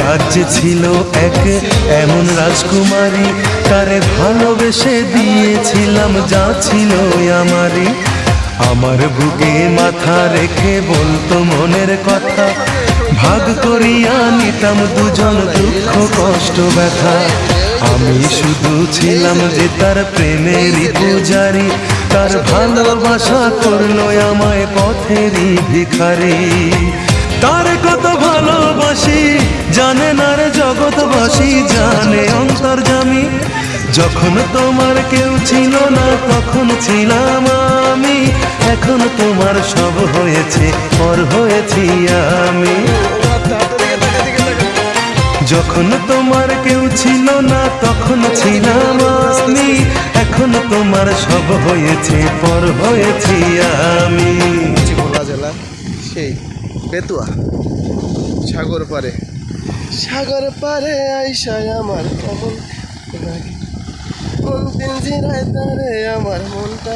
রাজ্যে ছিল এক এমন রাজকুমারী, তারে ভালোবেসে দিয়েছিলাম যা ছিল আমারই। আমার বুকে মাথা রেখে বলতো মনের কথা, ভাগ করিয়া নিতাম দুজন দুঃখ কষ্ট ব্যথা। আমি শুধু ছিলাম যে তার প্রেমেরই পূজারি, তার ভালোবাসা করলো আমায় পথেরই ভিখারি। তার কত ভালোবাসি জানে না রে জগৎবাসী, জানে অন্তর্যামী। যখন তোমার কেউ ছিল না তখন ছিলাম আমি, এখন তোমার সব হয়েছে পর হয়েছি আমি। যখন তোমার কেউ ছিল না তখন ছিলাম আমি, এখন তোমার সব হয়েছে পর হয়েছি আমি। ভোলা জেলা সেই বেতুয়া সাগর পারে, সাগর পারে আইসায় আমার কেমন লাগে, কোন দিন জিরায় তারে আমার মনটা